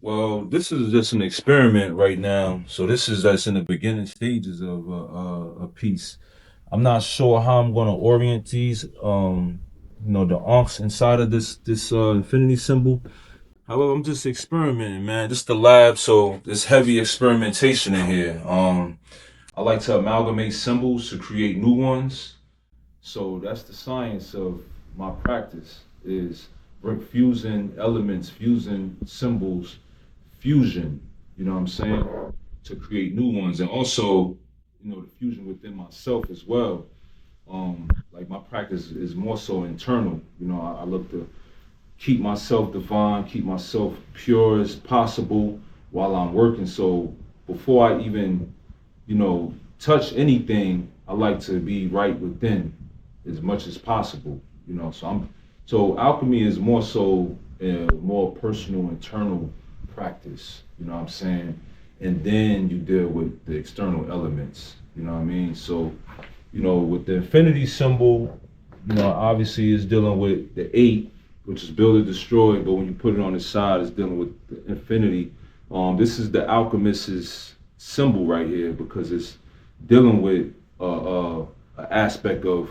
Well, this is just an experiment right now. So this is just in the beginning stages of a piece. I'm not sure how I'm going to orient these, the Ankhs inside of this infinity symbol. However, I'm just experimenting, man. This is the lab, so there's heavy experimentation in here. I like to amalgamate symbols to create new ones. So that's the science of my practice is fusing elements, fusing symbols, fusion, you know what I'm saying, to create new ones. And also, the fusion within myself as well. Like my practice is more so internal. I look to keep myself divine, keep myself pure as possible while I'm working. So before I even, touch anything, I like to be right within as much as possible. So alchemy is more so a more personal, internal practice. You know what I'm saying? And then you deal with the external elements. You know what I mean? So, with the infinity symbol, obviously it's dealing with the eight, which is build or destroy, but when you put it on the side, it's dealing with the infinity. This is the alchemist's symbol right here because it's dealing with an aspect of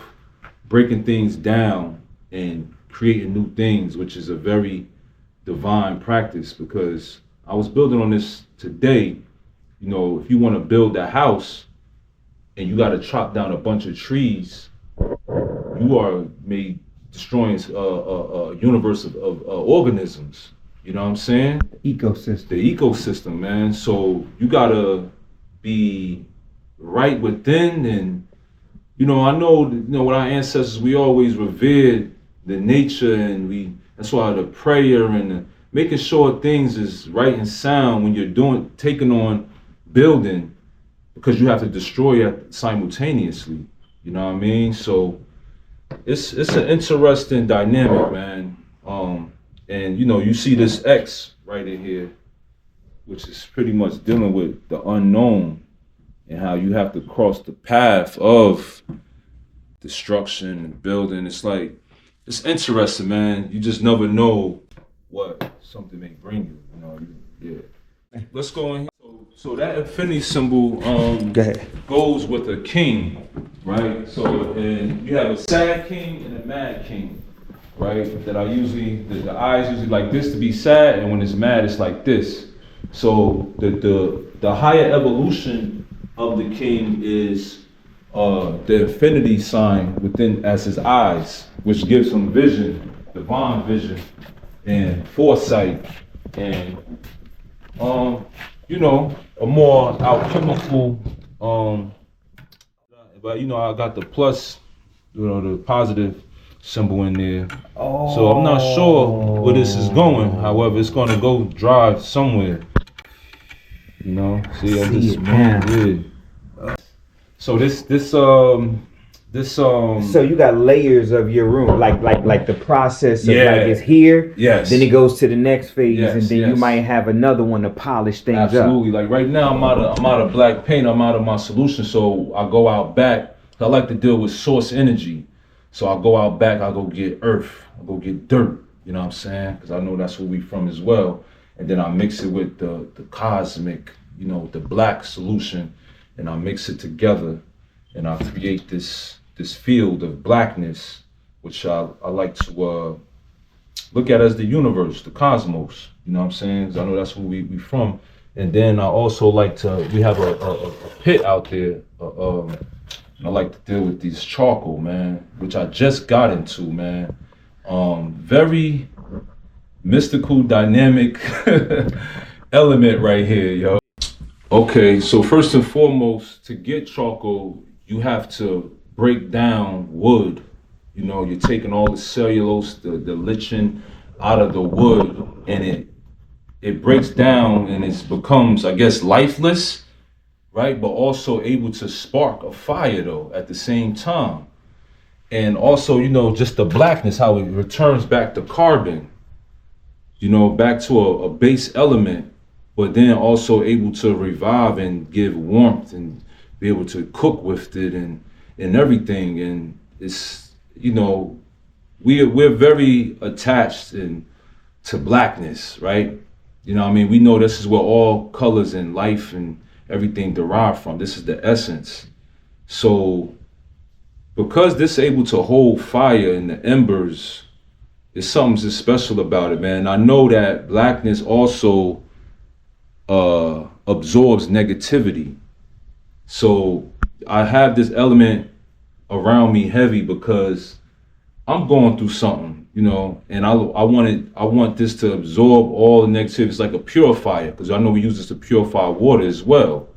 breaking things down and creating new things, which is a very divine practice because I was building on this today. If you want to build a house and you got to chop down a bunch of trees, you are made destroying a universe of organisms. You know what I'm saying? Ecosystem. The ecosystem, man. So you gotta be right within, and I know, with our ancestors, we always revered the nature, and that's why the prayer and making sure things is right and sound when you're taking on building, because you have to destroy it simultaneously. You know what I mean? So it's an interesting dynamic, man. And you see this X right in here, which is pretty much dealing with the unknown and how you have to cross the path of destruction and building. It's interesting, man. You just never know what something may bring you. Yeah. Let's go in here. So that infinity symbol Go ahead. goes with a king, right? So and you have a sad king and a mad king, right? That the eyes usually like this to be sad, and when it's mad, it's like this. So the higher evolution of the king is the infinity sign within as his eyes, which gives him vision, divine vision, and foresight, and a more alchemical, but I got the plus, the positive symbol in there. Oh. So I'm not sure where this is going. However, it's gonna go drive somewhere. See, I'm just weird. So So you got layers of your room, like the process of like it's here. Yes. Then it goes to the next phase, Yes, and then you might have another one to polish things absolutely. up. Like right now, I'm out of black paint. I'm out of my solution, so I go out back. I like to deal with source energy, so I go out back. I go get earth. I go get dirt. You know what I'm saying? Because I know that's where we from as well. And then I mix it with the cosmic, with the black solution, and I mix it together, and I create this field of blackness, which I like to look at as the universe, the cosmos. You know what I'm saying? 'Cause I know that's where we from. And then I also like we have a pit out there. And I like to deal with these charcoal, man, which I just got into, man. Very mystical, dynamic element right here, yo. Okay, so first and foremost, to get charcoal, you have to break down wood. You're taking all the cellulose, the lichen out of the wood, and it breaks down and it becomes, I guess, lifeless, right? But also able to spark a fire though at the same time. And also, just the blackness, how it returns back to carbon, back to a base element, but then also able to revive and give warmth and be able to cook with it and everything. And it's, we're very attached to blackness, right? You know what I mean? We know this is where all colors and life and everything derive from. This is the essence. So because this is able to hold fire in the embers, there's something just special about it, man. I know that blackness also absorbs negativity. So I have this element around me heavy because I'm going through something, you know, and I want this to absorb all the negativity. It's like a purifier, because I know we use this to purify water as well.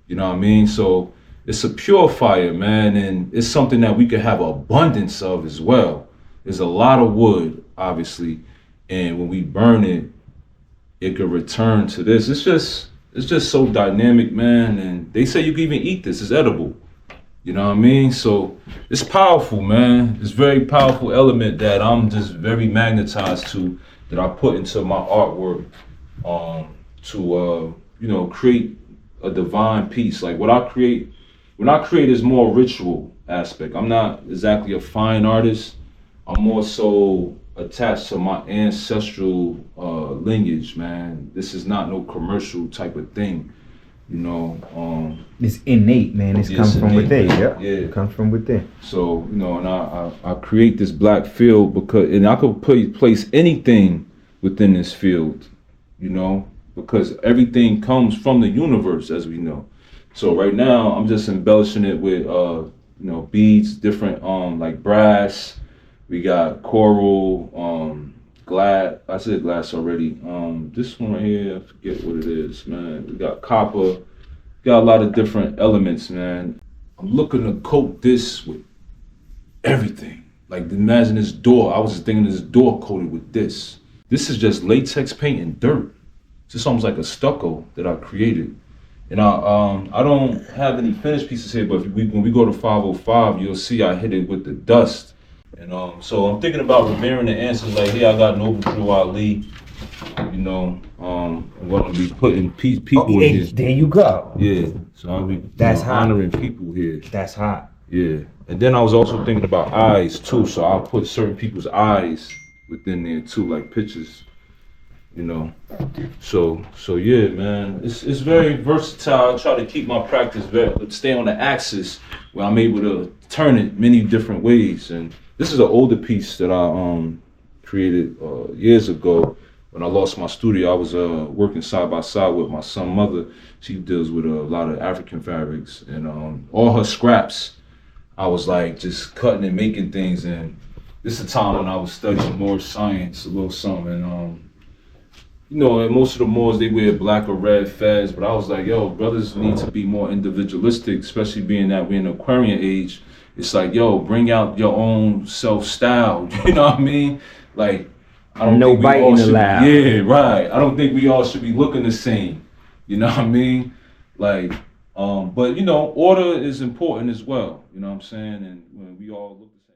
You know what I mean? So it's a purifier, man, and it's something that we could have abundance of as well. There's a lot of wood, obviously, and when we burn it, it could return to this. It's just so dynamic, man. And they say you can even eat this. It's edible. You know what I mean? So it's powerful, man. It's a very powerful element that I'm just very magnetized to, that I put into my artwork, to you know, create a divine piece. Like when I create is more ritual aspect. I'm not exactly a fine artist. I'm more so attached to my ancestral lineage, man. This is not no commercial type of thing, you know. It's innate, man. It's comes from within. Yeah, it comes from within. So, you know, and I create this black field because, and I could place anything within this field, you know, because everything comes from the universe, as we know. So right now, I'm just embellishing it with, you know, beads, different, like brass. We got coral, glass. I said glass already. This one right here, I forget what it is, man. We got copper. Got a lot of different elements, man. I'm looking to coat this with everything. Like imagine this door. I was just thinking this door coated with this. This is just latex paint and dirt. It's just almost like a stucco that I created. And I don't have any finished pieces here, but when we go to 505, you'll see I hit it with the dust. And so I'm thinking about revering the ancestors. Like here, I got Noble Drew Ali. You know, I'm gonna be putting people in here. There you go. Yeah, so I'll be honoring people here. That's hot. Yeah, and then I was also thinking about eyes too. So I'll put certain people's eyes within there too, like pictures. You know, so yeah, man, it's very versatile. I try to keep my practice stay on the axis where I'm able to turn it many different ways. And this is an older piece that I created years ago when I lost my studio. I was working side by side with my son mother. She deals with a lot of African fabrics, and all her scraps, I was like just cutting and making things. And this is a time when I was studying more science, a little something. And you know, and most of the Moors, they wear black or red fez, but I was like, yo, brothers need to be more individualistic, especially being that we're in the Aquarian age. It's like, yo, bring out your own self-style, you know what I mean? Like, I don't think we all should, yeah, right. I don't think we all should be looking the same, you know what I mean? Like, but you know, order is important as well, you know what I'm saying? And when we all look the same.